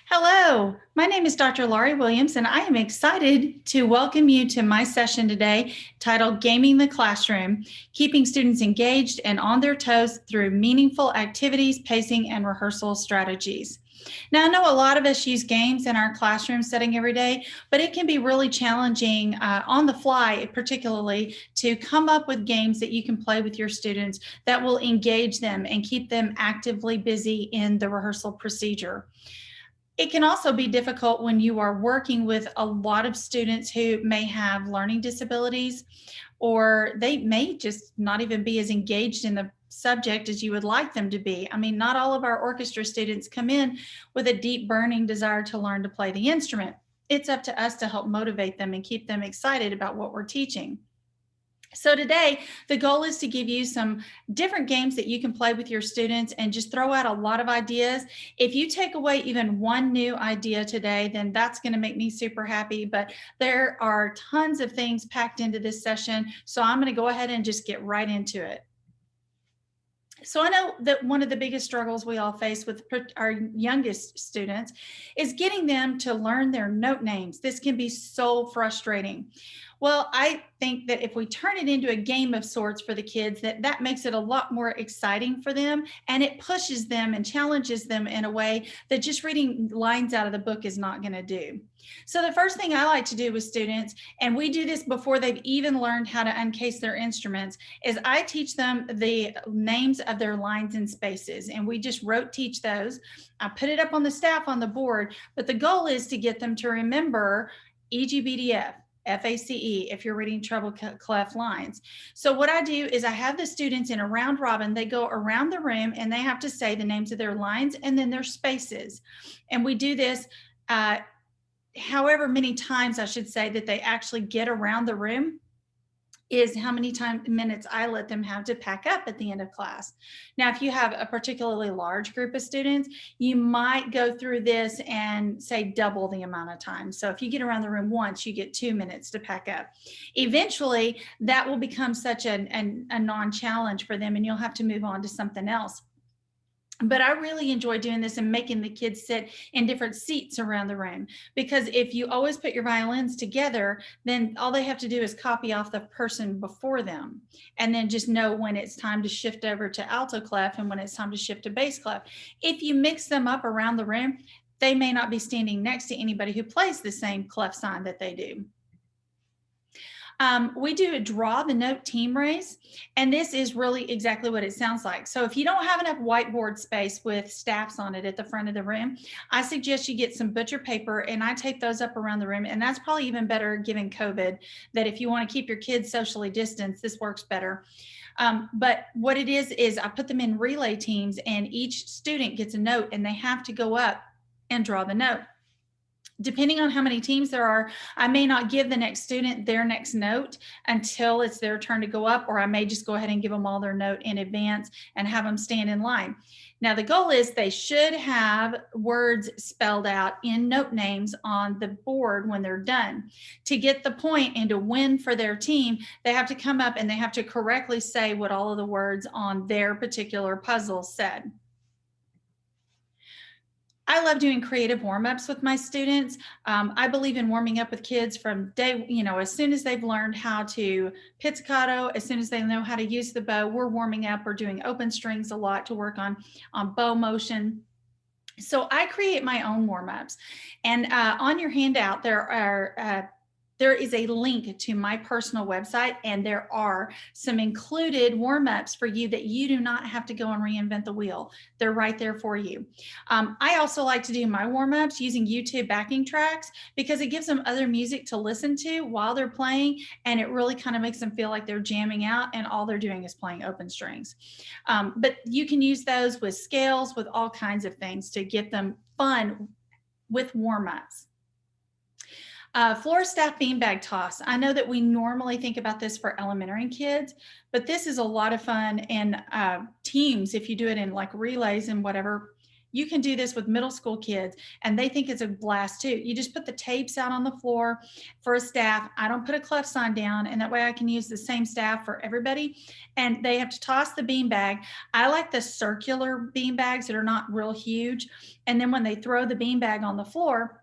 Hello, my name is Dr. Laurie Williams, and I am excited to welcome you to my session today titled Gaming the Classroom, Keeping Students Engaged and on their toes through meaningful activities, pacing, and rehearsal strategies. Now, I know a lot of us use games in our classroom setting every day, but it can be really challenging on the fly, particularly to come up with games that you can play with your students that will engage them and keep them actively busy in the rehearsal procedure. It can also be difficult when you are working with a lot of students who may have learning disabilities, or they may just not even be as engaged in the subject as you would like them to be. I mean, not all of our orchestra students come in with a deep burning desire to learn to play the instrument. It's up to us to help motivate them and keep them excited about what we're teaching. So today, the goal is to give you some different games that you can play with your students and just throw out a lot of ideas. If you take away even one new idea today, then that's going to make me super happy. But there are tons of things packed into this session. So I'm going to go ahead and just get right into it. So I know that one of the biggest struggles we all face with our youngest students is getting them to learn their note names. This can be so frustrating. Well, I think that if we turn it into a game of sorts for the kids, that makes it a lot more exciting for them, and it pushes them and challenges them in a way that just reading lines out of the book is not going to do. So the first thing I like to do with students, and we do this before they've even learned how to uncase their instruments, is I teach them the names of their lines and spaces, and we just rote teach those. I put it up on the staff on the board, but the goal is to get them to remember EGBDF, FACE, if you're reading treble clef lines. So what I do is I have the students in a round robin. They go around the room and they have to say the names of their lines and then their spaces. And we do this however many times, I should say, that they actually get around the room is how many minutes I let them have to pack up at the end of class. Now, if you have a particularly large group of students, you might go through this and say double the amount of time. So if you get around the room once, you get 2 minutes to pack up. Eventually, that will become such a non-challenge for them, and you'll have to move on to something else. But I really enjoy doing this and making the kids sit in different seats around the room, because if you always put your violins together, then all they have to do is copy off the person before them and then just know when it's time to shift over to alto clef and when it's time to shift to bass clef. If you mix them up around the room, they may not be standing next to anybody who plays the same clef sign that they do. We do a draw the note team raise, and this is really exactly what it sounds like. So if you don't have enough whiteboard space with staffs on it at the front of the room, I suggest you get some butcher paper, and I tape those up around the room. And that's probably even better given COVID, that if you want to keep your kids socially distanced, this works better. But what it is I put them in relay teams, and each student gets a note and they have to go up and draw the note. Depending on how many teams there are, I may not give the next student their next note until it's their turn to go up, or I may just go ahead and give them all their note in advance and have them stand in line. Now, the goal is they should have words spelled out in note names on the board when they're done. To get the point and to win for their team, they have to come up and they have to correctly say what all of the words on their particular puzzle said. I love doing creative warm-ups with my students. I believe in warming up with kids from day, as soon as they've learned how to pizzicato, as soon as they know how to use the bow, we're warming up. We're doing open strings a lot to work on bow motion. So I create my own warm-ups. And on your handout, there is a link to my personal website, and there are some included warm-ups for you that you do not have to go and reinvent the wheel. They're right there for you. I also like to do my warm-ups using YouTube backing tracks, because it gives them other music to listen to while they're playing, and it really kind of makes them feel like they're jamming out and all they're doing is playing open strings. But you can use those with scales, with all kinds of things to get them fun with warm-ups. Floor staff beanbag toss. I know that we normally think about this for elementary kids, but this is a lot of fun in teams. If you do it in like relays and whatever, You can do this with middle school kids, and they think it's a blast too. You just put the tapes out on the floor for a staff. I don't put a clef sign down, and that way I can use the same staff for everybody. And they have to toss the beanbag. I like the circular beanbags that are not real huge. And then when they throw the beanbag on the floor,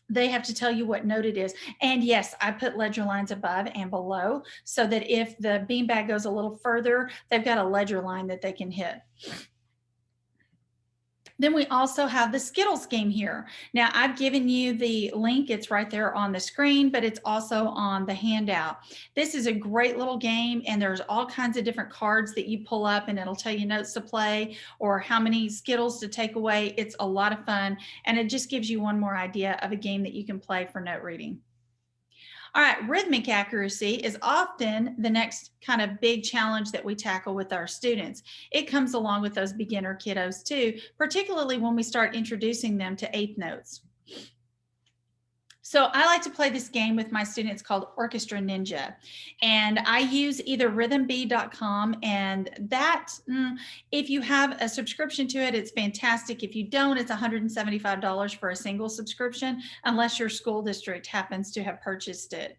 they have to tell you what note it is. And yes, I put ledger lines above and below so that if the beanbag goes a little further, they've got a ledger line that they can hit. Then we also have the Skittles game here. Now I've given you the link. It's right there on the screen, but it's also on the handout. This is a great little game, and there's all kinds of different cards that you pull up, and it'll tell you notes to play or how many Skittles to take away. It's a lot of fun, and it just gives you one more idea of a game that you can play for note reading. All right, rhythmic accuracy is often the next kind of big challenge that we tackle with our students. It comes along with those beginner kiddos too, particularly when we start introducing them to eighth notes. So I like to play this game with my students called Orchestra Ninja. And I use either rhythmb.com, and that, if you have a subscription to it, it's fantastic. If you don't, it's $175 for a single subscription, unless your school district happens to have purchased it.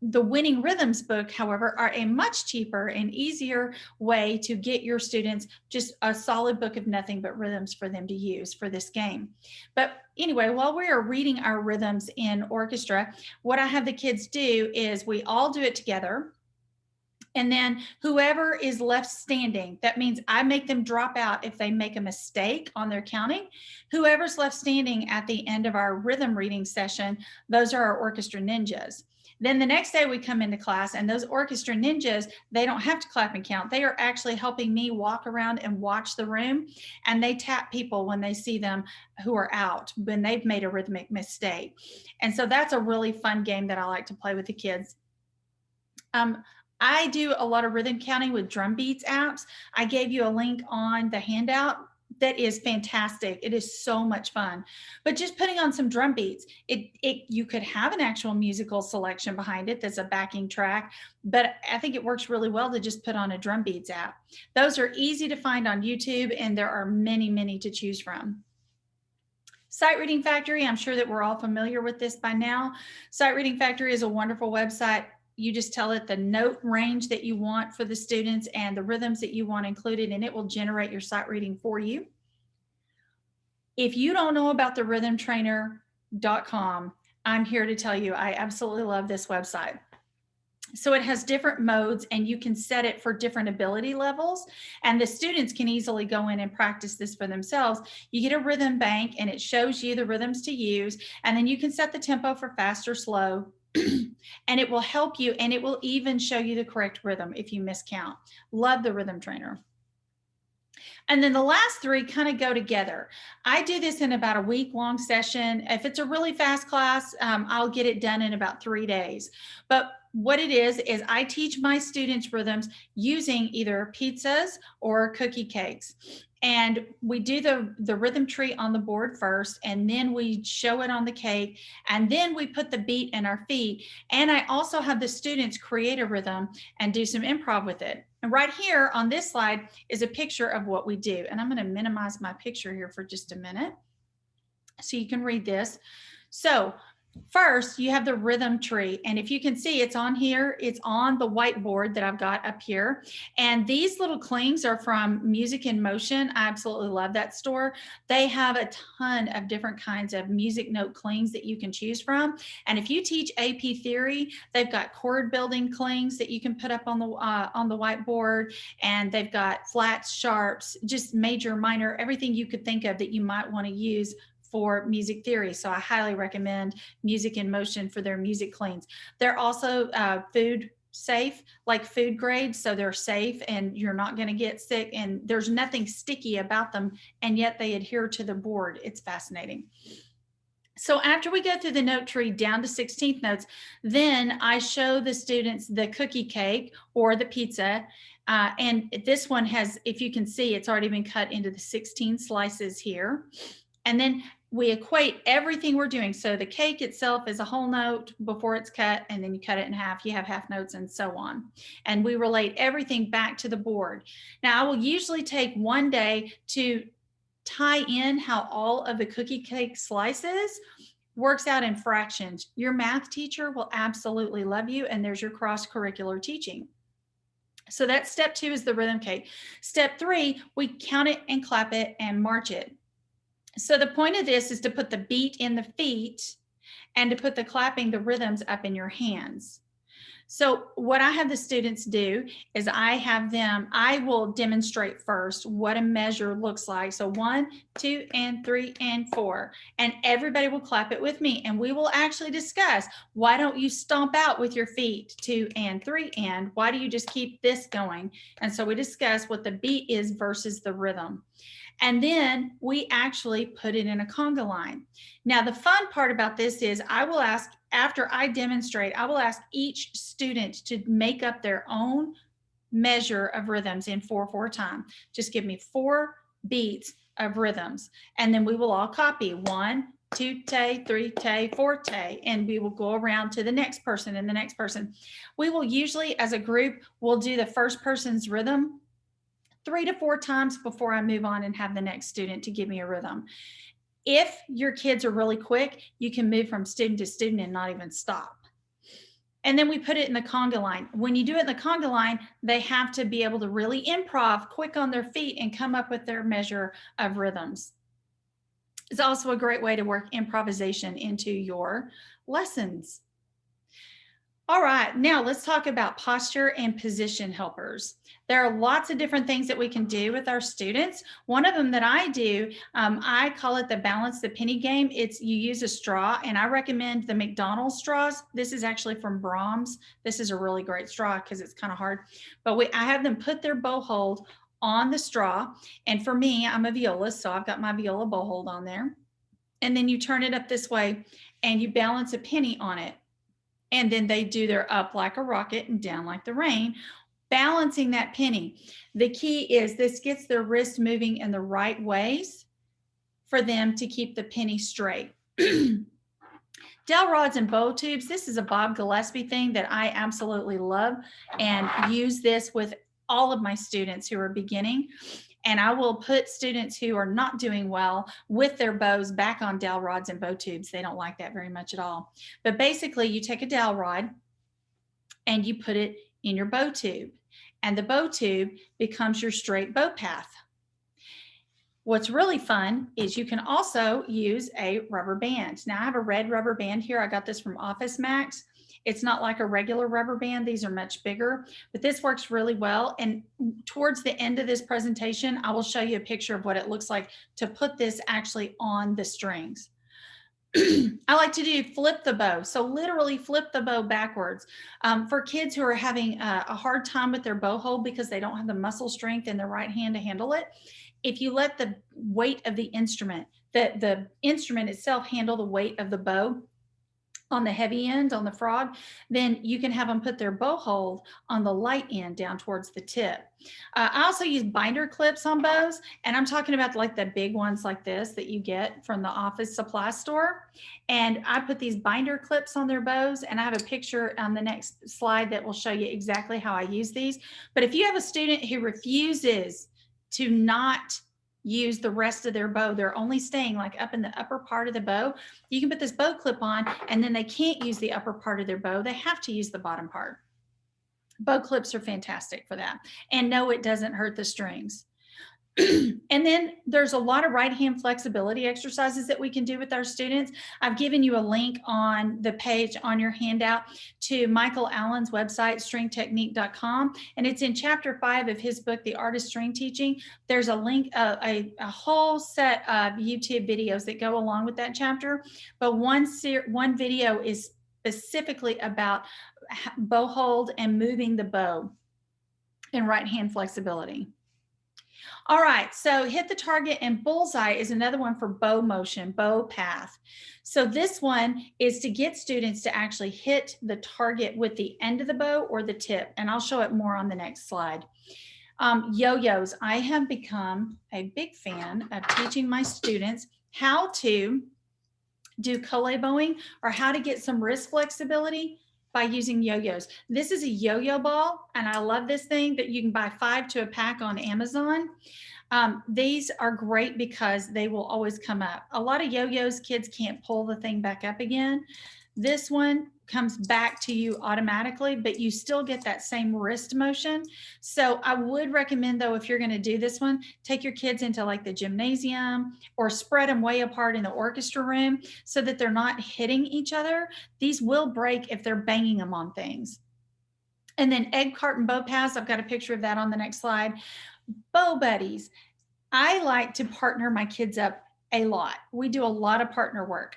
The Winning Rhythms book, however, are a much cheaper and easier way to get your students just a solid book of nothing but rhythms for them to use for this game. But anyway, while we are reading our rhythms in orchestra, what I have the kids do is we all do it together. And then whoever is left standing, that means I make them drop out if they make a mistake on their counting. Whoever's left standing at the end of our rhythm reading session, those are our orchestra ninjas. Then the next day we come into class, and those orchestra ninjas, they don't have to clap and count. They are actually helping me walk around and watch the room, and they tap people when they see them who are out, when they've made a rhythmic mistake. And so that's a really fun game that I like to play with the kids. I do a lot of rhythm counting with drum beats apps. I gave you a link on the handout. That is fantastic. It is so much fun. But just putting on some drum beats, you could have an actual musical selection behind it that's a backing track, but I think it works really well to just put on a drum beats app. Those are easy to find on YouTube, and there are many, many to choose from. Sight Reading Factory, I'm sure that we're all familiar with this by now. Sight Reading Factory is a wonderful website. You just tell it the note range that you want for the students and the rhythms that you want included, and it will generate your sight reading for you. If you don't know about the rhythmtrainer.com, I'm here to tell you, I absolutely love this website. So it has different modes, and you can set it for different ability levels, and the students can easily go in and practice this for themselves. You get a rhythm bank, and it shows you the rhythms to use, and then you can set the tempo for fast or slow. And it will help you, and it will even show you the correct rhythm if you miscount. Love the Rhythm Trainer. And then the last three kind of go together. I do this in about a week-long session. If it's a really fast class, I'll get it done in about 3 days. But what it is I teach my students rhythms using either pizzas or cookie cakes. And we do the rhythm tree on the board first, and then we show it on the cake, and then we put the beat in our feet. And I also have the students create a rhythm and do some improv with it. And right here on this slide is a picture of what we do. And I'm going to minimize my picture here for just a minute so you can read this. So first, you have the rhythm tree, and if you can see, it's on here. It's on the whiteboard that I've got up here, and these little clings are from Music in Motion. I absolutely love that store. They have a ton of different kinds of music note clings that you can choose from, and if you teach AP theory, they've got chord building clings that you can put up on the whiteboard, and they've got flats, sharps, just major, minor, everything you could think of that you might want to use for music theory. So I highly recommend Music in Motion for their music cleans. They're also food safe, like food grade, so they're safe and you're not going to get sick, and there's nothing sticky about them, and yet they adhere to the board. It's fascinating. So after we go through the note tree down to 16th notes, then I show the students the cookie cake or the pizza. And this one has, if you can see, it's already been cut into the 16 slices here. And then we equate everything we're doing. So the cake itself is a whole note before it's cut, and then you cut it in half, you have half notes, and so on. And we relate everything back to the board. Now, I will usually take one day to tie in how all of the cookie cake slices works out in fractions. Your math teacher will absolutely love you, and there's your cross-curricular teaching. So that's step 2 is the rhythm cake. Step 3, we count it and clap it and march it. So the point of this is to put the beat in the feet and to put the clapping, the rhythms up in your hands. So what I have the students do is I will demonstrate first what a measure looks like. So 1, 2, and 3, and 4. And everybody will clap it with me. And we will actually discuss, why don't you stomp out with your feet? 2 and 3 and. Why do you just keep this going? And so we discuss what the beat is versus the rhythm. And then we actually put it in a conga line. Now, the fun part about this is I will ask, after I demonstrate, I will ask each student to make up their own measure of rhythms in 4/4 time. Just give me 4 beats of rhythms. And then we will all copy 1, 2 te, 3 te, 4 te, and we will go around to the next person and the next person. We will usually, as a group, we'll do the first person's rhythm 3 to 4 times before I move on and have the next student to give me a rhythm. If your kids are really quick, you can move from student to student and not even stop. And then we put it in the conga line. When you do it in the conga line, they have to be able to really improv quick on their feet and come up with their measure of rhythms. It's also a great way to work improvisation into your lessons. All right, now let's talk about posture and position helpers. There are lots of different things that we can do with our students. One of them that I do, I call it the balance the penny game. It's you use a straw, and I recommend the McDonald's straws. This is actually from Brahms. This is a really great straw because it's kind of hard. But I have them put their bow hold on the straw. And for me, I'm a violist, so I've got my viola bow hold on there. And then you turn it up this way, and you balance a penny on it. And then they do their up like a rocket and down like the rain, balancing that penny. The key is this gets their wrist moving in the right ways for them to keep the penny straight. Dowel rods and bow tubes. This is a Bob Gillespie thing that I absolutely love and use this with all of my students who are beginning. And I will put students who are not doing well with their bows back on dowel rods and bow tubes. They don't like that very much at all. But basically, you take a dowel rod and you put it in your bow tube. And the bow tube becomes your straight bow path. What's really fun is you can also use a rubber band. Now, I have a red rubber band here. I got this from Office Max. It's not like a regular rubber band. These are much bigger, but this works really well. And towards the end of this presentation, I will show you a picture of what it looks like to put this actually on the strings. I like to do flip the bow. So literally flip the bow backwards. For kids who are having a hard time with their bow hold because they don't have the muscle strength in their right hand to handle it, if you let the weight of the instrument, the instrument itself handle the weight of the bow, on the heavy end, on the frog, then you can have them put their bow hold on the light end down towards the tip. I also use binder clips on bows, and I'm talking about like the big ones like this that you get from the office supply store. And I put these binder clips on their bows, and I have a picture on the next slide that will show you exactly how I use these. But if you have a student who refuses to not use the rest of their bow, they're only staying like up in the upper part of the bow, you can put this bow clip on, and then they can't use the upper part of their bow. They have to use the bottom part. Bow clips are fantastic for that. And no, it doesn't hurt the strings. And then there's a lot of right hand flexibility exercises that we can do with our students. I've given you a link on the page on your handout to Michael Allen's website, stringtechnique.com, and it's in chapter 5 of his book, The Art of String Teaching. There's a link, a whole set of YouTube videos that go along with that chapter, but one video is specifically about bow hold and moving the bow and right hand flexibility. All right, so hit the target and bullseye is another one for bow motion, bow path. So this one is to get students to actually hit the target with the end of the bow or the tip, and I'll show it more on the next slide. Yo-yos, I have become a big fan of teaching my students how to do collé bowing or how to get some wrist flexibility by using yo-yos. This is a yo-yo ball, and I love this thing that you can buy 5 to a pack on Amazon. These are great because they will always come up. A lot of yo-yos, kids can't pull the thing back up again. This one comes back to you automatically, but you still get that same wrist motion. So I would recommend, though, if you're going to do this one, take your kids into like the gymnasium or spread them way apart in the orchestra room so that they're not hitting each other. These will break if they're banging them on things. And then egg carton bow paths, I've got a picture of that on the next slide. Bow buddies. I like to partner my kids up a lot. We do a lot of partner work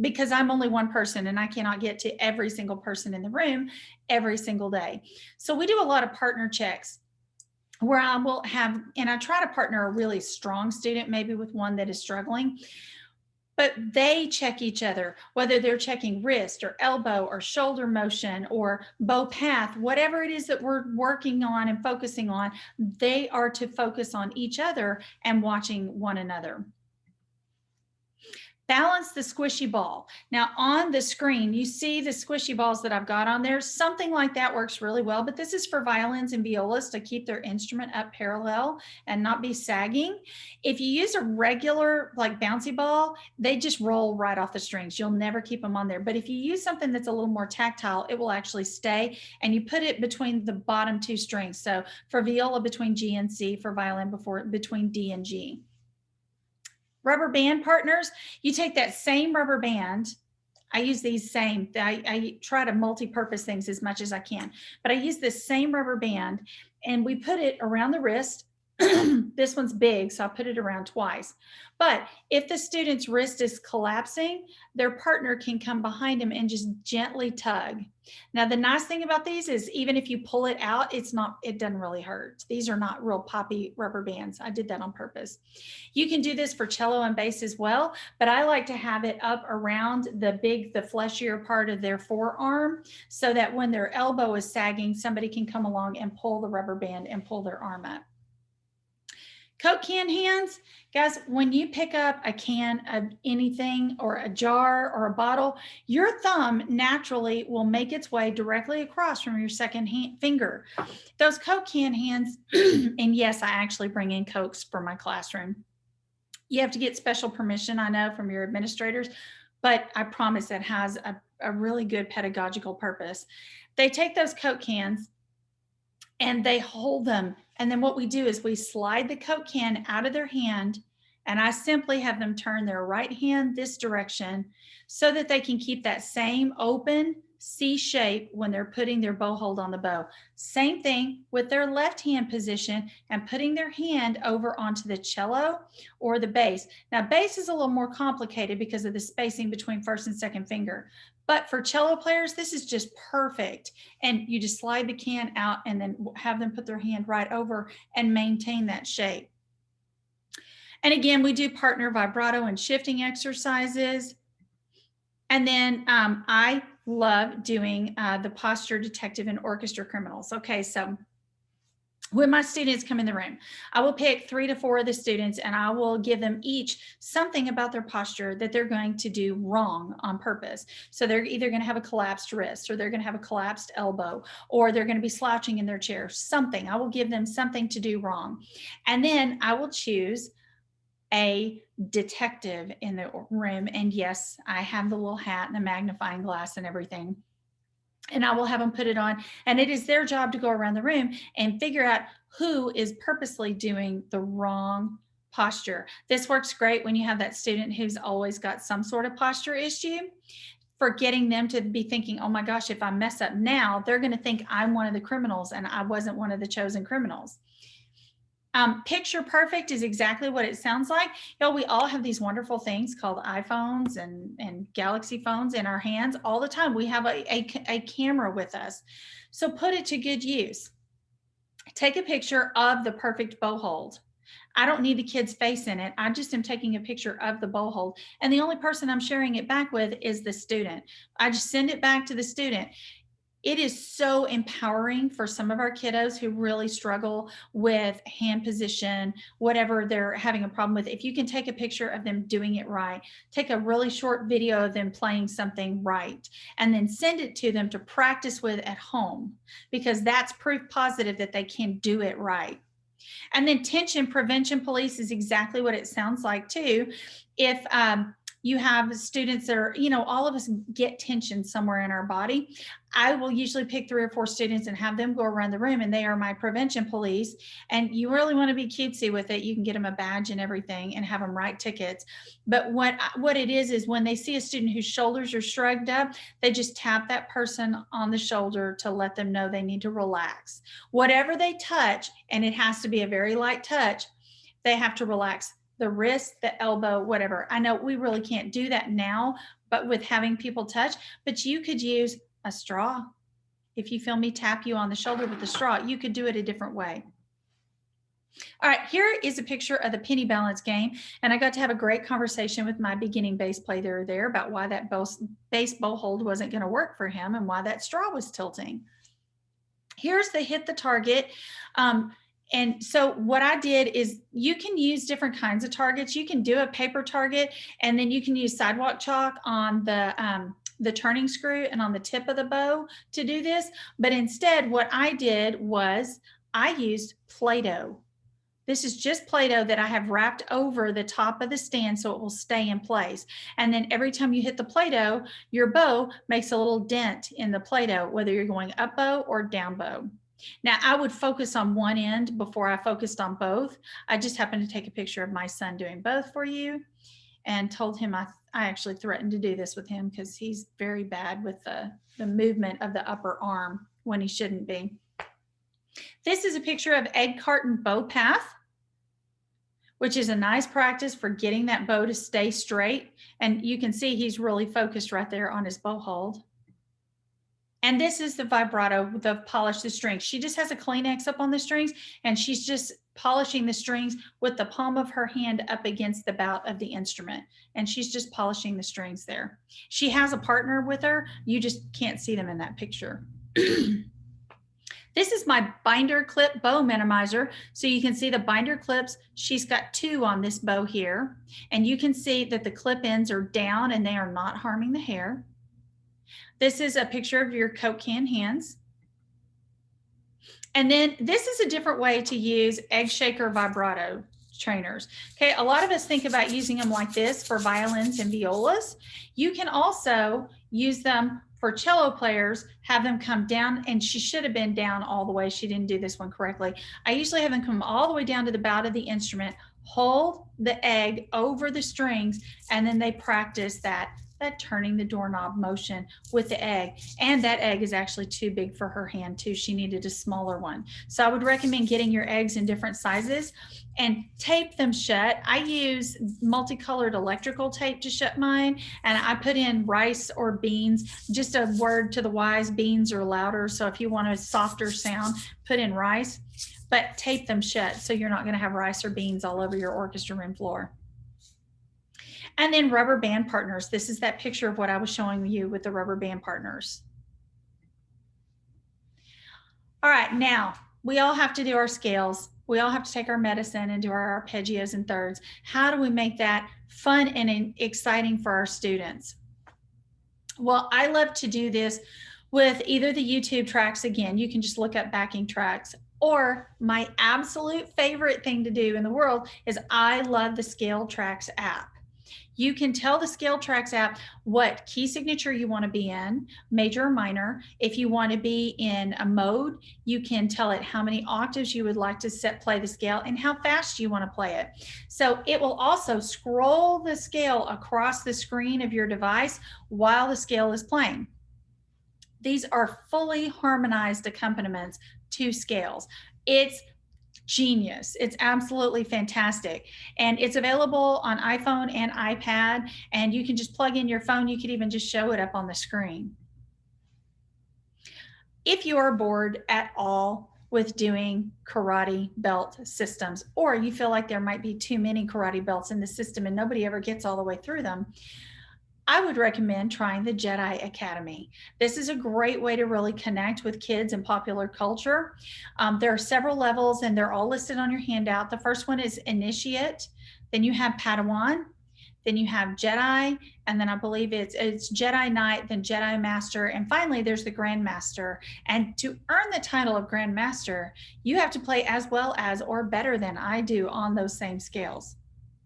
because I'm only one person and I cannot get to every single person in the room every single day. So we do a lot of partner checks where I will have, and I try to partner a really strong student, maybe with one that is struggling, but they check each other, whether they're checking wrist or elbow or shoulder motion or bow path, whatever it is that we're working on and focusing on, they are to focus on each other and watching one another. Balance the squishy ball. Now on the screen, you see the squishy balls that I've got on there. Something like that works really well, but this is for violins and violas to keep their instrument up parallel and not be sagging. If you use a regular like bouncy ball, they just roll right off the strings. You'll never keep them on there. But if you use something that's a little more tactile, it will actually stay, and you put it between the bottom two strings. So for viola, between G and C, for violin, between D and G. Rubber band partners, you take that same rubber band. I use these same, I try to multi-purpose things as much as I can, but I use this same rubber band and we put it around the wrist. This one's big, so I'll put it around twice. But if the student's wrist is collapsing, their partner can come behind him and just gently tug. Now, the nice thing about these is even if you pull it out, it doesn't really hurt. These are not real poppy rubber bands. I did that on purpose. You can do this for cello and bass as well, but I like to have it up around the fleshier part of their forearm so that when their elbow is sagging, somebody can come along and pull the rubber band and pull their arm up. Coke can hands, guys, when you pick up a can of anything or a jar or a bottle, your thumb naturally will make its way directly across from your second finger. Those Coke can hands, and yes, I actually bring in Cokes for my classroom. You have to get special permission, I know, from your administrators, but I promise it has a really good pedagogical purpose. They take those Coke cans and they hold them. And then what we do is we slide the Coke can out of their hand, and I simply have them turn their right hand this direction so that they can keep that same open C shape when they're putting their bow hold on the bow. Same thing with their left hand position and putting their hand over onto the cello or the bass. Now, bass is a little more complicated because of the spacing between first and second finger. But for cello players, this is just perfect. And you just slide the can out and then have them put their hand right over and maintain that shape. And again, we do partner vibrato and shifting exercises. And then I love doing the posture detective and orchestra criminals. Okay, so when my students come in the room, I will pick 3 to 4 of the students and I will give them each something about their posture that they're going to do wrong on purpose. So they're either going to have a collapsed wrist, or they're going to have a collapsed elbow, or they're going to be slouching in their chair, something. I will give them something to do wrong. And then I will choose a detective in the room. And yes, I have the little hat and the magnifying glass and everything. And I will have them put it on. And it is their job to go around the room and figure out who is purposely doing the wrong posture. This works great when you have that student who's always got some sort of posture issue, for getting them to be thinking, oh my gosh, if I mess up now, they're going to think I'm one of the criminals and I wasn't one of the chosen criminals. Picture perfect is exactly what it sounds like. You know, we all have these wonderful things called iPhones and Galaxy phones in our hands all the time. We have a camera with us. So put it to good use. Take a picture of the perfect bow hold. I don't need the kid's face in it. I just am taking a picture of the bow hold. And the only person I'm sharing it back with is the student. I just send it back to the student. It is so empowering for some of our kiddos who really struggle with hand position, whatever they're having a problem with. If you can take a picture of them doing it right, take a really short video of them playing something right, and then send it to them to practice with at home, because that's proof positive that they can do it right. And then tension prevention police is exactly what it sounds like too. If you have students that are, all of us get tension somewhere in our body. I will usually pick 3 or 4 students and have them go around the room, and they are my prevention police. And you really want to be cutesy with it. You can get them a badge and everything and have them write tickets. But what it is when they see a student whose shoulders are shrugged up, they just tap that person on the shoulder to let them know they need to relax. Whatever they touch, and it has to be a very light touch, they have to relax the wrist, the elbow, whatever. I know we really can't do that now, but with having people touch, but you could use a straw. If you feel me tap you on the shoulder with the straw, you could do it a different way. All right, here is a picture of the penny balance game, and I got to have a great conversation with my beginning bass player there about why that bass bow hold wasn't going to work for him and why that straw was tilting. Here's the hit the target. And so what I did is you can use different kinds of targets. You can do a paper target, and then you can use sidewalk chalk on the turning screw and on the tip of the bow to do this. But instead, what I did was I used Play-Doh. This is just Play-Doh that I have wrapped over the top of the stand so it will stay in place. And then every time you hit the Play-Doh, your bow makes a little dent in the Play-Doh, whether you're going up bow or down bow. Now, I would focus on one end before I focused on both. I just happened to take a picture of my son doing both for you and told him I actually threatened to do this with him because he's very bad with the movement of the upper arm when he shouldn't be. This is a picture of egg carton bow path, which is a nice practice for getting that bow to stay straight. And you can see he's really focused right there on his bow hold. And this is the vibrato, the polish the strings. She just has a Kleenex up on the strings, and she's just polishing the strings with the palm of her hand up against the bout of the instrument. And she's just polishing the strings there. She has a partner with her. You just can't see them in that picture. This is my binder clip bow minimizer. So you can see the binder clips. She's got 2 on this bow here. And you can see that the clip ends are down and they are not harming the hair. This is a picture of your Coke can hands. And then this is a different way to use egg shaker vibrato trainers. Okay, a lot of us think about using them like this for violins and violas. You can also use them for cello players, have them come down, and she should have been down all the way. She didn't do this one correctly. I usually have them come all the way down to the bout of the instrument, hold the egg over the strings, and then they practice that turning the doorknob motion with the egg. And that egg is actually too big for her hand too. She needed a smaller one. So I would recommend getting your eggs in different sizes and tape them shut. I use multicolored electrical tape to shut mine, and I put in rice or beans. Just a word to the wise, beans are louder. So if you want a softer sound, put in rice, but tape them shut so you're not going to have rice or beans all over your orchestra room floor. And then rubber band partners. This is that picture of what I was showing you with the rubber band partners. All right, now we all have to do our scales. We all have to take our medicine and do our arpeggios and thirds. How do we make that fun and exciting for our students? Well, I love to do this with either the YouTube tracks. Again, you can just look up backing tracks, or my absolute favorite thing to do in the world is I love the Scale Tracks app. You can tell the Scale Tracks app what key signature you want to be in, major or minor. If you want to be in a mode, you can tell it how many octaves you would like to play the scale and how fast you want to play it. So it will also scroll the scale across the screen of your device while the scale is playing. These are fully harmonized accompaniments to scales. It's genius. It's absolutely fantastic. And it's available on iPhone and iPad, and you can just plug in your phone. You could even just show it up on the screen. If you are bored at all with doing karate belt systems, or you feel like there might be too many karate belts in the system and nobody ever gets all the way through them, I would recommend trying the Jedi Academy. This is a great way to really connect with kids and popular culture. There are several levels and they're all listed on your handout. The first one is Initiate. Then you have Padawan. then you have Jedi, and then I believe it's Jedi Knight, then Jedi Master, and finally there's the Grand Master. And to earn the title of Grand Master, you have to play as well as or better than I do on those same scales.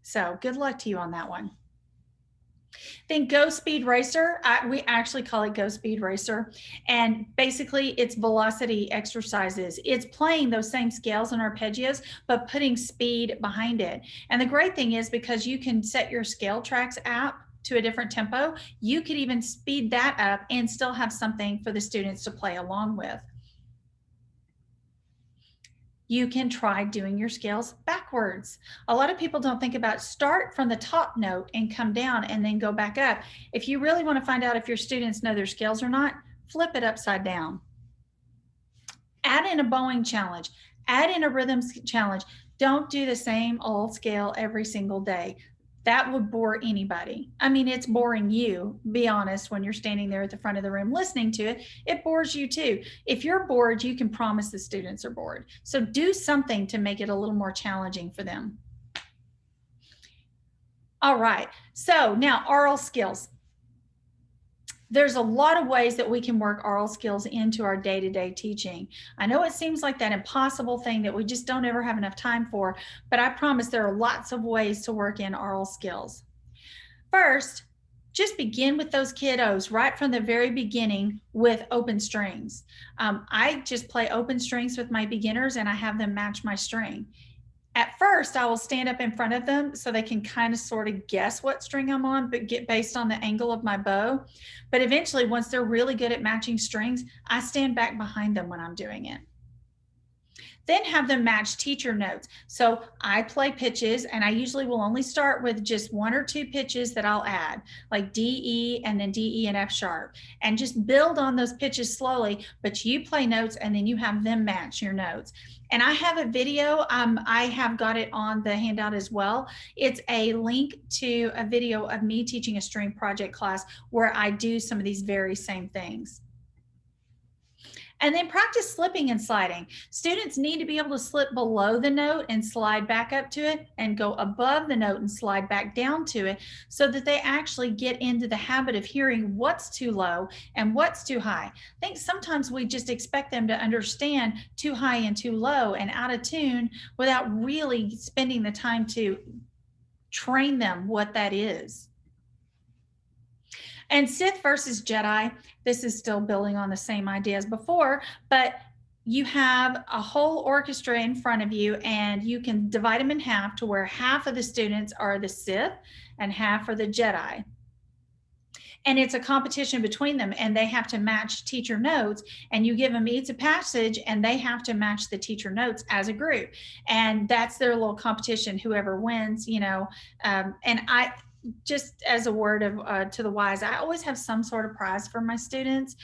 So good luck to you on that one. Then Go Speed Racer, we actually call it Go Speed Racer. And basically it's velocity exercises. It's playing those same scales and arpeggios, but putting speed behind it. And the great thing is, because you can set your scale tracks app to a different tempo, you could even speed that up and still have something for the students to play along with. You can try doing your scales backwards. A lot of people don't think about start from the top note and come down and then go back up. If you really want to find out if your students know their scales or not, flip it upside down. Add in a bowing challenge, add in a rhythm challenge. Don't do the same old scale every single day. That would bore anybody. I mean, it's boring you, be honest, when you're standing there at the front of the room listening to it. It bores you too. If you're bored, you can promise the students are bored. So do something to make it a little more challenging for them. All right, so now oral skills. There's a lot of ways that we can work oral skills into our day-to-day teaching. I know it seems like that impossible thing that we just don't ever have enough time for, but I promise there are lots of ways to work in oral skills. First, just begin with those kiddos right from the very beginning with open strings. I just play open strings with my beginners and I have them match my string. At first, I will stand up in front of them so they can kind of sort of guess what string I'm on, but get based on the angle of my bow. But eventually, once they're really good at matching strings, I stand back behind them when I'm doing it. Then have them match teacher notes. So I play pitches, and I usually will only start with just 1 or 2 pitches that I'll add, like D, E, and then D, E, and F sharp, and just build on those pitches slowly, but you play notes and then you have them match your notes. And I have a video, I have got it on the handout as well. It's a link to a video of me teaching a string project class where I do some of these very same things. And then practice slipping and sliding. Students need to be able to slip below the note and slide back up to it, and go above the note and slide back down to it, so that they actually get into the habit of hearing what's too low and what's too high. I think sometimes we just expect them to understand too high and too low and out of tune without really spending the time to train them what that is. And Sith versus Jedi, this is still building on the same idea as before, but you have a whole orchestra in front of you, and you can divide them in half to where half of the students are the Sith and half are the Jedi. And it's a competition between them, and they have to match teacher notes, and you give them each a passage and they have to match the teacher notes as a group. And that's their little competition, whoever wins, you know. And I, just as a word of to the wise, I always have some sort of prize for my students.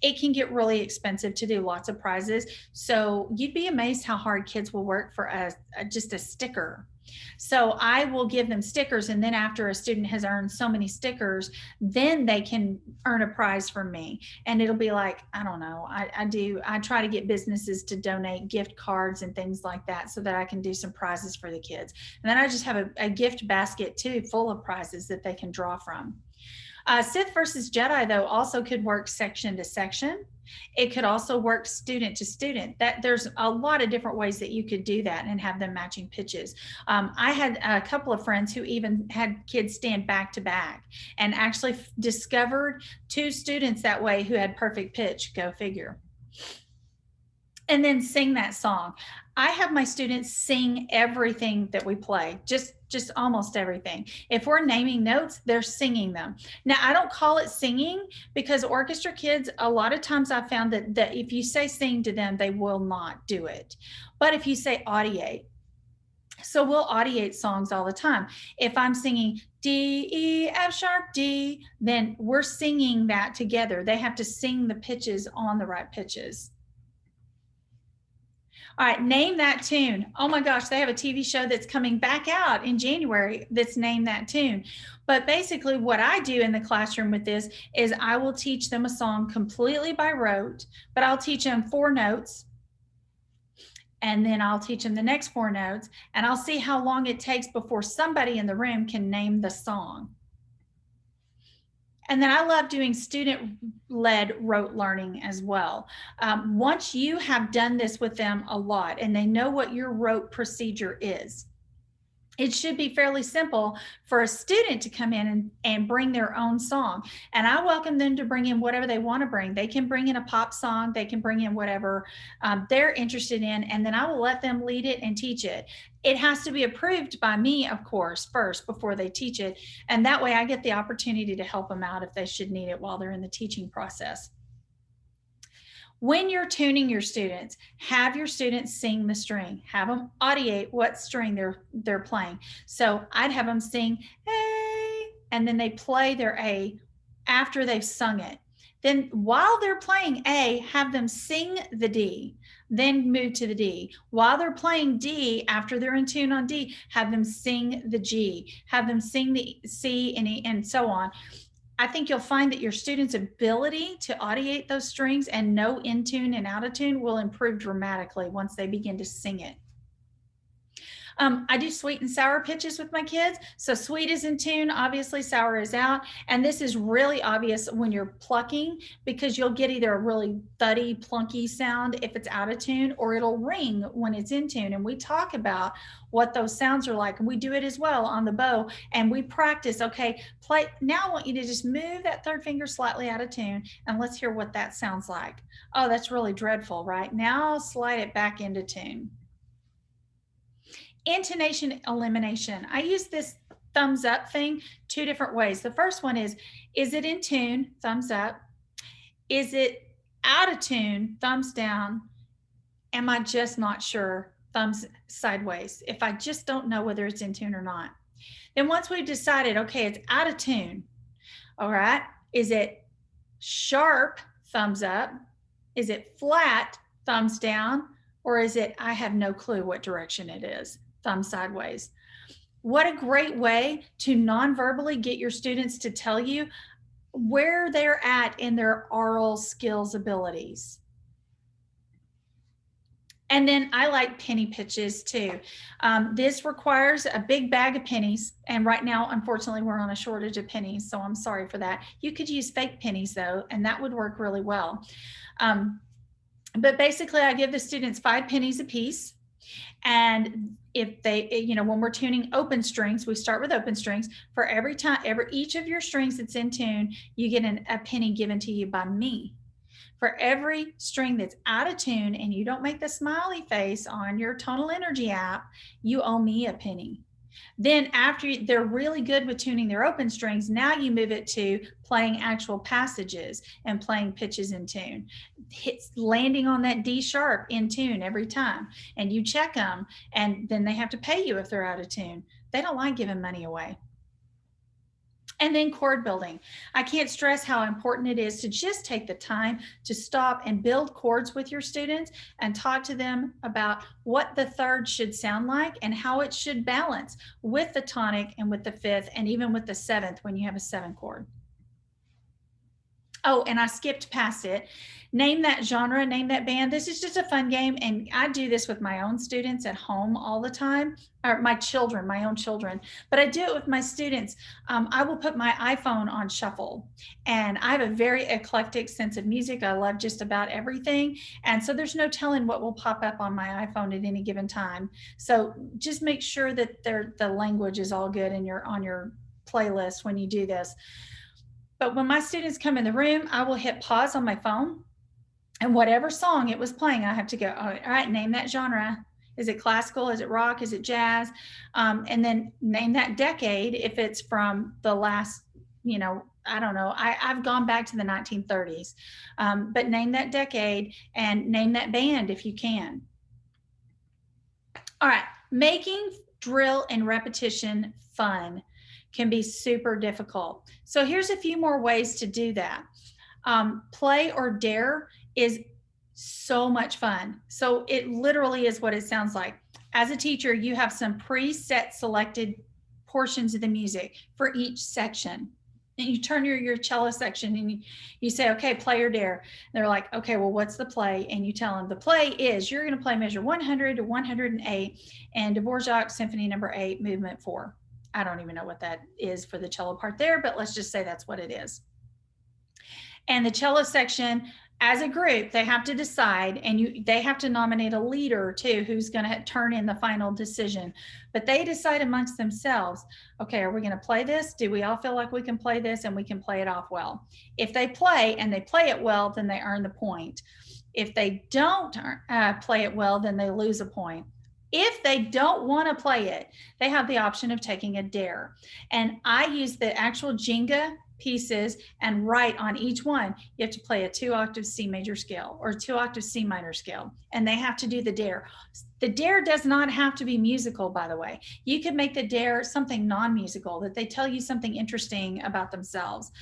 It can get really expensive to do lots of prizes, so you'd be amazed how hard kids will work for just a sticker. So I will give them stickers, and then after a student has earned so many stickers, then they can earn a prize from me. And it'll be like, I don't know, I try to get businesses to donate gift cards and things like that so that I can do some prizes for the kids. And then I just have a gift basket too, full of prizes that they can draw from. Sith versus Jedi, though, also could work section to section. It could also work student to student. There's a lot of different ways that you could do that and have them matching pitches. I had a couple of friends who even had kids stand back to back, and actually discovered 2 students that way who had perfect pitch. Go figure. And then sing that song. I have my students sing everything that we play, just almost everything. If we're naming notes, they're singing them. Now, I don't call it singing, because orchestra kids, a lot of times I've found that if you say sing to them, they will not do it. But if you say audiate, so we'll audiate songs all the time. If I'm singing D, E, F sharp, D, then we're singing that together. They have to sing the pitches on the right pitches. All right, name that tune. Oh my gosh, they have a TV show that's coming back out in January that's Name That Tune. But basically what I do in the classroom with this is I will teach them a song completely by rote, but I'll teach them 4 notes. and then I'll teach them the next 4 notes, and I'll see how long it takes before somebody in the room can name the song. And then I love doing student-led rote learning as well. Once you have done this with them a lot and they know what your rote procedure is, it should be fairly simple for a student to come in and bring their own song. And I welcome them to bring in whatever they want to bring. They can bring in a pop song, they can bring in whatever they're interested in, and then I will let them lead it and teach it. It has to be approved by me, of course, first before they teach it. And that way I get the opportunity to help them out if they should need it while they're in the teaching process. When you're tuning your students, have your students sing the string. Have them audiate what string they're playing. So I'd have them sing A, and then they play their A after they've sung it. Then while they're playing A, have them sing the D, then move to the D. While they're playing D, after they're in tune on D, have them sing the G, have them sing the C and E, and so on. I think you'll find that your students' ability to audiate those strings and know in tune and out of tune will improve dramatically once they begin to sing it. I do sweet and sour pitches with my kids. So sweet is in tune, obviously sour is out. And this is really obvious when you're plucking, because you'll get either a really thuddy, plunky sound if it's out of tune, or it'll ring when it's in tune. And we talk about what those sounds are like. And we do it as well on the bow. And we practice, okay, play. Now I want you to just move that third finger slightly out of tune, and let's hear what that sounds like. Oh, that's really dreadful, right? Now I'll slide it back into tune. Intonation elimination. I use this thumbs up thing 2 different ways. The first one is it in tune? Thumbs up. Is it out of tune? Thumbs down. Am I just not sure? Thumbs sideways. If I just don't know whether it's in tune or not. Then once we've decided, okay, it's out of tune. All right. Is it sharp? Thumbs up. Is it flat? Thumbs down. Or is it, I have no clue what direction it is? Thumb sideways. What a great way to non-verbally get your students to tell you where they're at in their oral skills abilities. And then I like penny pitches too. This requires a big bag of pennies. And right now, unfortunately, we're on a shortage of pennies. So I'm sorry for that. You could use fake pennies though, and that would work really well. But basically I give the students 5 pennies a piece. And if they, when we're tuning open strings, we start with open strings. For each of your strings that's in tune, you get a penny given to you by me. For every string that's out of tune and you don't make the smiley face on your tonal energy app, you owe me a penny. Then after they're really good with tuning their open strings, now you move it to playing actual passages and playing pitches in tune. It's landing on that D sharp in tune every time, and you check them, and then they have to pay you if they're out of tune. They don't like giving money away. And then chord building. I can't stress how important it is to just take the time to stop and build chords with your students and talk to them about what the third should sound like and how it should balance with the tonic and with the fifth and even with the seventh when you have a 7 chord. Oh, and I skipped past it. Name that genre, name that band. This is just a fun game, and I do this with my own students at home all the time, or my own children, but I do it with my students. I will put my iPhone on shuffle, and I have a very eclectic sense of music. I love just about everything, and so there's no telling what will pop up on my iPhone at any given time. So just make sure that the language is all good and you're on your playlist when you do this. But when my students come in the room, I will hit pause on my phone, and whatever song it was playing, I have to go, all right, name that genre. Is it classical? Is it rock? Is it jazz? And then name that decade if it's from the last, I don't know. I've gone back to the 1930s, but name that decade and name that band if you can. All right, making drill and repetition fun can be super difficult. So here's a few more ways to do that. Play or dare is so much fun. So it literally is what it sounds like. As a teacher, you have some preset selected portions of the music for each section. And you turn your cello section and you say, okay, play or dare. And they're like, okay, well, what's the play? And you tell them the play is you're going to play measure 100 to 108 and Dvorak Symphony number 8, movement 4. I don't even know what that is for the cello part there, but let's just say that's what it is. And the cello section, as a group, they have to decide, and they have to nominate a leader too, who's going to turn in the final decision. But they decide amongst themselves, okay, are we going to play this? Do we all feel like we can play this and we can play it off well? If they play and they play it well, then they earn the point. If they don't play it well, then they lose a point. If they don't want to play it, they have the option of taking a dare. And I use the actual Jenga pieces and write on each one, you have to play a 2-octave C major scale or 2-octave C minor scale, and they have to do the dare. The dare does not have to be musical, by the way. You could make the dare something non-musical, that they tell you something interesting about themselves.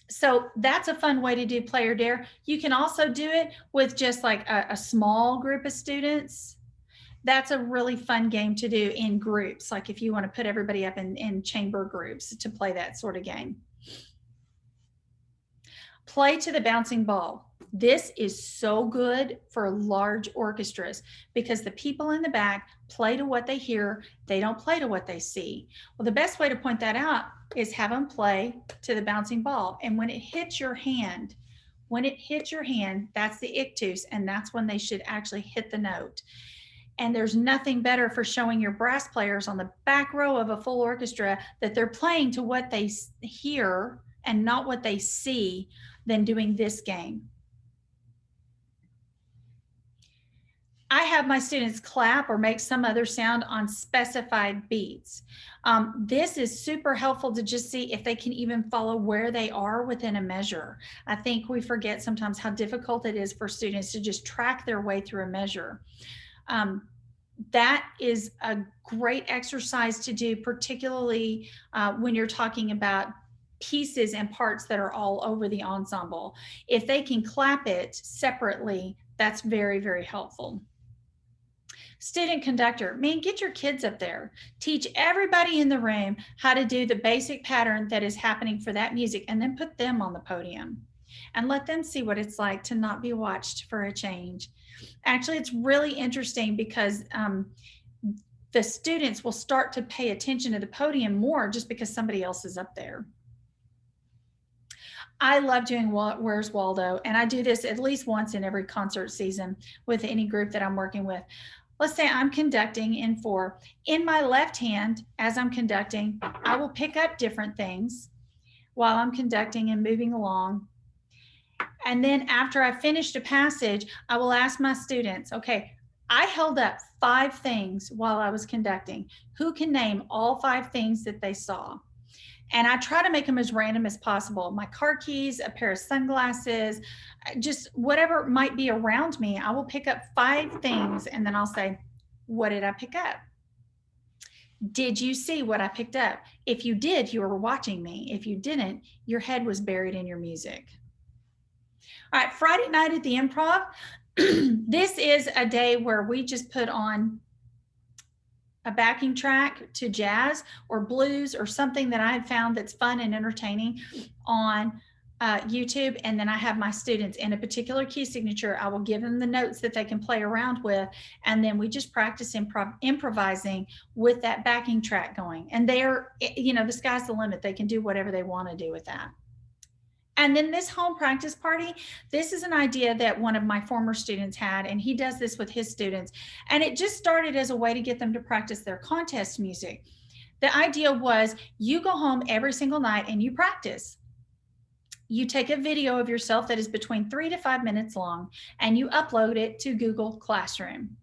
So that's a fun way to do play or dare. You can also do it with just like a small group of students. That's a really fun game to do in groups, like if you want to put everybody up in chamber groups to play that sort of game. Play to the bouncing ball. This is so good for large orchestras because the people in the back play to what they hear. They don't play to what they see. Well, the best way to point that out is have them play to the bouncing ball. And when it hits your hand, that's the ictus, and that's when they should actually hit the note. And there's nothing better for showing your brass players on the back row of a full orchestra that they're playing to what they hear and not what they see than doing this game. I have my students clap or make some other sound on specified beats. This is super helpful to just see if they can even follow where they are within a measure. I think we forget sometimes how difficult it is for students to just track their way through a measure. That is a great exercise to do, particularly when you're talking about pieces and parts that are all over the ensemble. If they can clap it separately, that's very, very helpful. Student conductor, man, get your kids up there. Teach everybody in the room how to do the basic pattern that is happening for that music, and then put them on the podium and let them see what it's like to not be watched for a change. Actually, it's really interesting because the students will start to pay attention to the podium more just because somebody else is up there. I love doing Where's Waldo, and I do this at least once in every concert season with any group that I'm working with. Let's say I'm conducting in 4. In my left hand, as I'm conducting, I will pick up different things while I'm conducting and moving along. And then after I finished a passage, I will ask my students, okay, I held up 5 things while I was conducting. Who can name all 5 things that they saw? And I try to make them as random as possible. My car keys, a pair of sunglasses, just whatever might be around me. I will pick up 5 things and then I'll say, what did I pick up? Did you see what I picked up? If you did, you were watching me. If you didn't, your head was buried in your music. All right, Friday night at the Improv. This is a day where we just put on a backing track to jazz or blues or something that I have found that's fun and entertaining on YouTube. And then I have my students in a particular key signature. I will give them the notes that they can play around with. And then we just practice improvising with that backing track going. And they're, the sky's the limit. They can do whatever they want to do with that. And then this home practice party, this is an idea that one of my former students had, and he does this with his students. And it just started as a way to get them to practice their contest music. The idea was you go home every single night and you practice. You take a video of yourself that is between 3 to 5 minutes long, and you upload it to Google Classroom.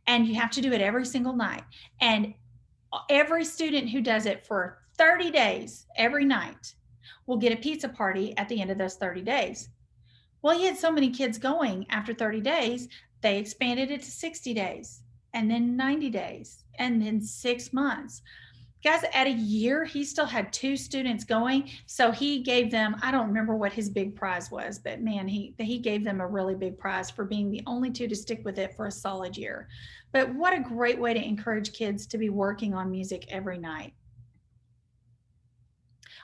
And you have to do it every single night. And every student who does it for 30 days, every night, will get a pizza party at the end of those 30 days. Well, you had so many kids going after 30 days, they expanded it to 60 days, and then 90 days, and then 6 months. Guys, at a year, he still had 2 students going. So he gave them, I don't remember what his big prize was, but man, he gave them a really big prize for being the only 2 to stick with it for a solid year. But what a great way to encourage kids to be working on music every night.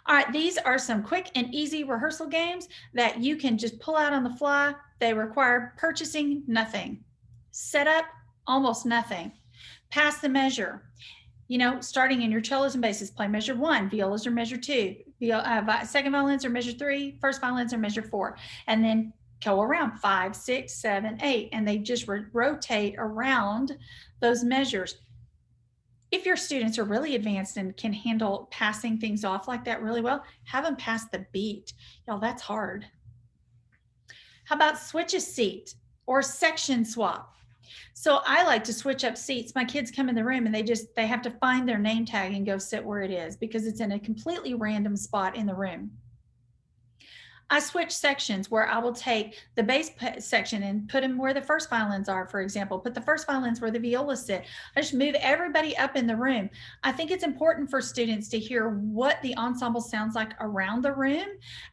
All right, these are some quick and easy rehearsal games that you can just pull out on the fly. They require purchasing nothing. Setup, almost nothing. Pass the measure. You know, starting in your cellos and basses, play measure 1, violas are measure 2, second violins are measure 3, first violins are measure 4, and then go around 5, 6, 7, 8, and they just rotate around those measures. If your students are really advanced and can handle passing things off like that really well, have them pass the beat. Y'all, that's hard. How about switch a seat or section swap? So I like to switch up seats. My kids come in the room and they have to find their name tag and go sit where it is because it's in a completely random spot in the room. I switch sections where I will take the bass section and put them where the first violins are, for example, put the first violins where the violas sit. I just move everybody up in the room. I think it's important for students to hear what the ensemble sounds like around the room.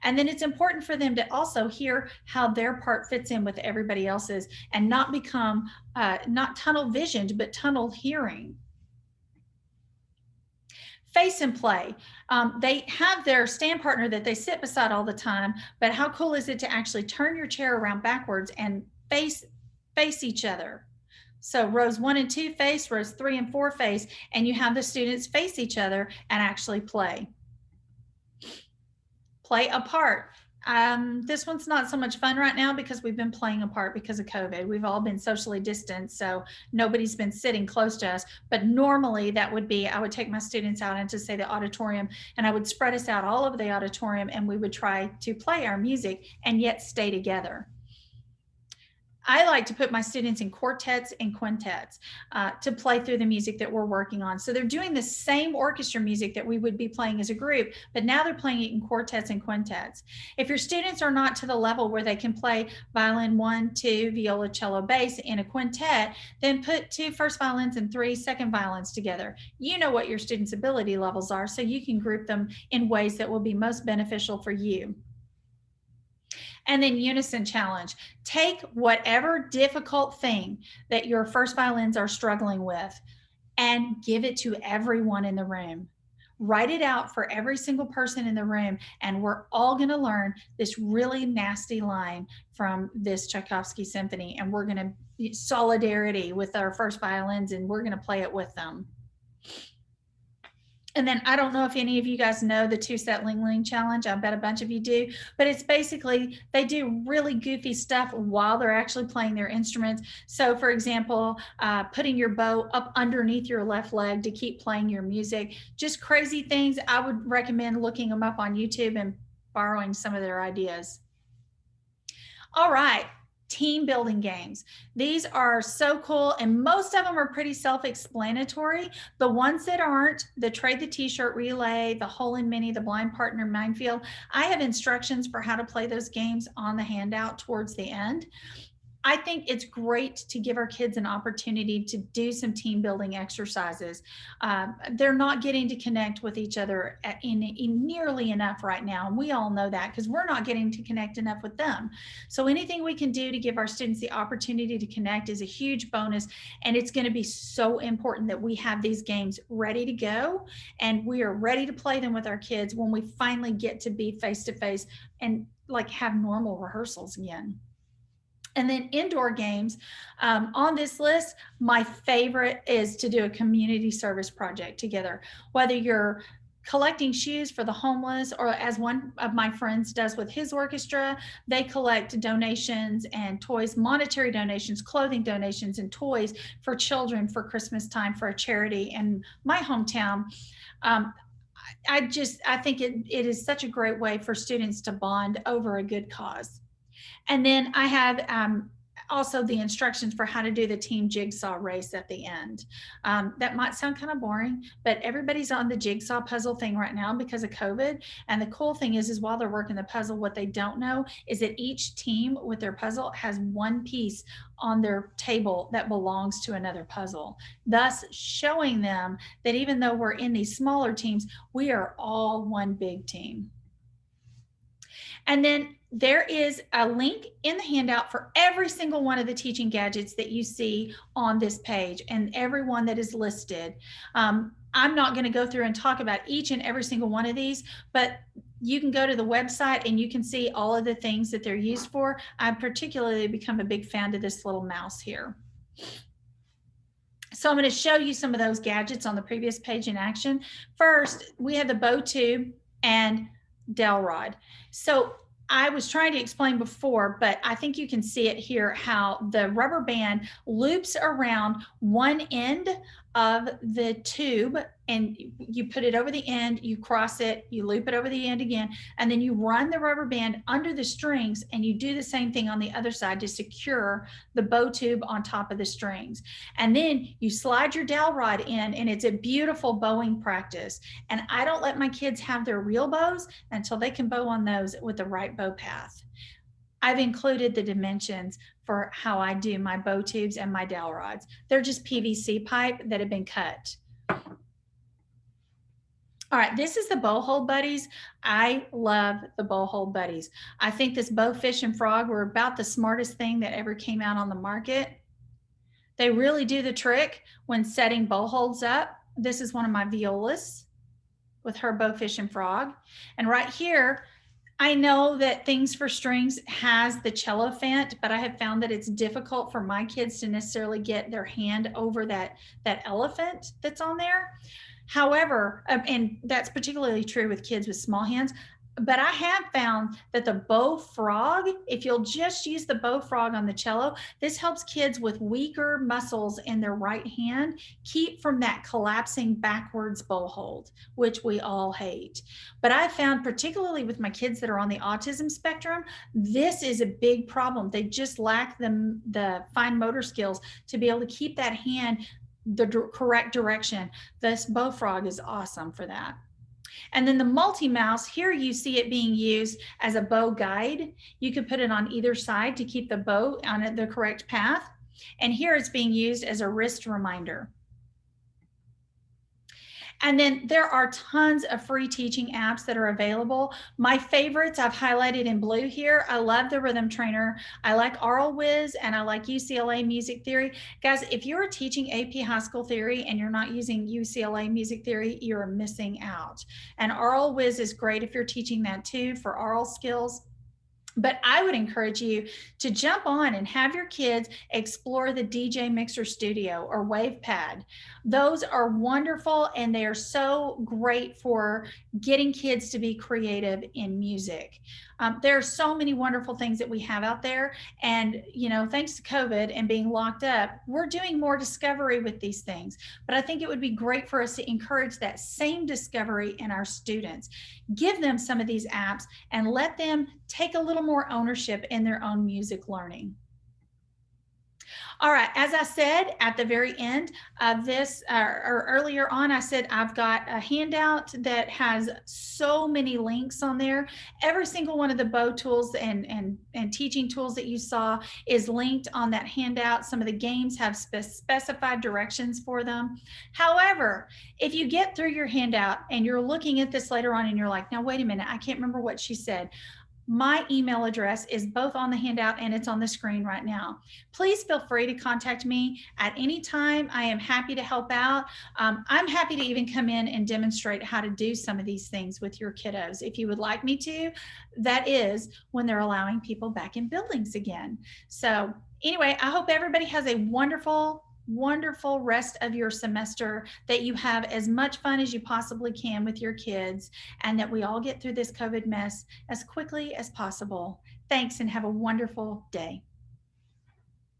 And then it's important for them to also hear how their part fits in with everybody else's and not become not tunnel visioned, but tunnel hearing. Face and play. They have their stand partner that they sit beside all the time, but how cool is it to actually turn your chair around backwards and face each other? So rows 1 and 2 face, rows 3 and 4 face, and you have the students face each other and actually play. Play a part. This one's not so much fun right now because we've been playing apart because of COVID. We've all been socially distanced, so nobody's been sitting close to us. But normally that would be, I would take my students out into, say, the auditorium, and I would spread us out all over the auditorium, and we would try to play our music and yet stay together. I like to put my students in quartets and quintets to play through the music that we're working on. So they're doing the same orchestra music that we would be playing as a group, but now they're playing it in quartets and quintets. If your students are not to the level where they can play violin 1, 2, viola, cello, bass in a quintet, then put 2 first violins and 3 second violins together. You know what your students' ability levels are, so you can group them in ways that will be most beneficial for you. And then unison challenge. Take whatever difficult thing that your first violins are struggling with and give it to everyone in the room. Write it out for every single person in the room, and we're all going to learn this really nasty line from this Tchaikovsky symphony, and we're going to solidarity with our first violins, and we're going to play it with them. And then I don't know if any of you guys know the 2-set Ling Ling challenge. I bet a bunch of you do, but it's basically they do really goofy stuff while they're actually playing their instruments. So for example, putting your bow up underneath your left leg to keep playing your music, just crazy things. I would recommend looking them up on YouTube and borrowing some of their ideas. All right. Team building games. These are so cool, and most of them are pretty self-explanatory. The ones that aren't, the trade the t-shirt relay, the hole in mini, the blind partner minefield, I have instructions for how to play those games on the handout towards the end. I think it's great to give our kids an opportunity to do some team building exercises. They're not getting to connect with each other in nearly enough right now. And we all know that because we're not getting to connect enough with them. So anything we can do to give our students the opportunity to connect is a huge bonus. And it's going to be so important that we have these games ready to go and we are ready to play them with our kids when we finally get to be face to face and like have normal rehearsals again. And then indoor games. On this list, my favorite is to do a community service project together, whether you're collecting shoes for the homeless, or as one of my friends does with his orchestra, they collect donations and toys, monetary donations, clothing donations, and toys for children for Christmas time for a charity in my hometown. I think it is such a great way for students to bond over a good cause. And then I have also the instructions for how to do the team jigsaw race at the end. That might sound kind of boring, but everybody's on the jigsaw puzzle thing right now because of COVID. And the cool thing is while they're working the puzzle, what they don't know is that each team with their puzzle has one piece on their table that belongs to another puzzle, thus showing them that even though we're in these smaller teams, we are all one big team. And then there is a link in the handout for every single one of the teaching gadgets that you see on this page and every one that is listed. I'm not going to go through and talk about each and every single one of these, but you can go to the website and you can see all of the things that they're used for. I've particularly become a big fan of this little mouse here. So I'm going to show you some of those gadgets on the previous page in action. First, we have the bow tube and dowel rod. So I was trying to explain before, but I think you can see it here, how the rubber band loops around one end of the tube, and you put it over the end, you cross it, you loop it over the end again, and then you run the rubber band under the strings, and you do the same thing on the other side to secure the bow tube on top of the strings. And then you slide your dowel rod in, and it's a beautiful bowing practice. And I don't let my kids have their real bows until they can bow on those with the right bow path. I've included the dimensions for how I do my bow tubes and my dowel rods. They're just PVC pipe that have been cut. All right, this is the bow hold buddies. I love the bow hold buddies. I think this bow, fish, and frog were about the smartest thing that ever came out on the market. They really do the trick when setting bow holds up. This is one of my violas with her bow, fish, and frog. And right here, I know that Things for Strings has the cello fent, but I have found that it's difficult for my kids to necessarily get their hand over that elephant that's on there. However, and that's particularly true with kids with small hands, but I have found that the bow frog, if you'll just use the bow frog on the cello, this helps kids with weaker muscles in their right hand keep from that collapsing backwards bow hold, which we all hate. But I found, particularly with my kids that are on the autism spectrum, this is a big problem. They just lack the fine motor skills to be able to keep that hand the correct direction. This bow frog is awesome for that. And then the multi-mouse, here you see it being used as a bow guide. You could put it on either side to keep the bow on the correct path. And here it's being used as a wrist reminder. And then there are tons of free teaching apps that are available. My favorites I've highlighted in blue here. I love the Rhythm Trainer. I like Aural Whiz, and I like UCLA Music Theory. Guys, if you're teaching AP High School Theory and you're not using UCLA Music Theory, you're missing out. And Aural Whiz is great if you're teaching that too for aural skills. But I would encourage you to jump on and have your kids explore the DJ Mixer Studio or WavePad. Those are wonderful, and they are so great for getting kids to be creative in music. There are so many wonderful things that we have out there. And, you know, thanks to COVID and being locked up, we're doing more discovery with these things. But I think it would be great for us to encourage that same discovery in our students. Give them some of these apps and let them take a little more ownership in their own music learning. All right, as I said at the very end of this, or earlier on, I said I've got a handout that has so many links on there. Every single one of the bow tools and teaching tools that you saw is linked on that handout. Some of the games have specified directions for them. However, if you get through your handout and you're looking at this later on and you're like, now wait a minute, I can't remember what she said. My email address is both on the handout and it's on the screen right now. Please feel free to contact me at any time. I am happy to help out. I'm happy to even come in and demonstrate how to do some of these things with your kiddos if you would like me to. That is when they're allowing people back in buildings again. So anyway, I hope everybody has a wonderful rest of your semester, that you have as much fun as you possibly can with your kids, and that we all get through this COVID mess as quickly as possible. Thanks, and have a wonderful day.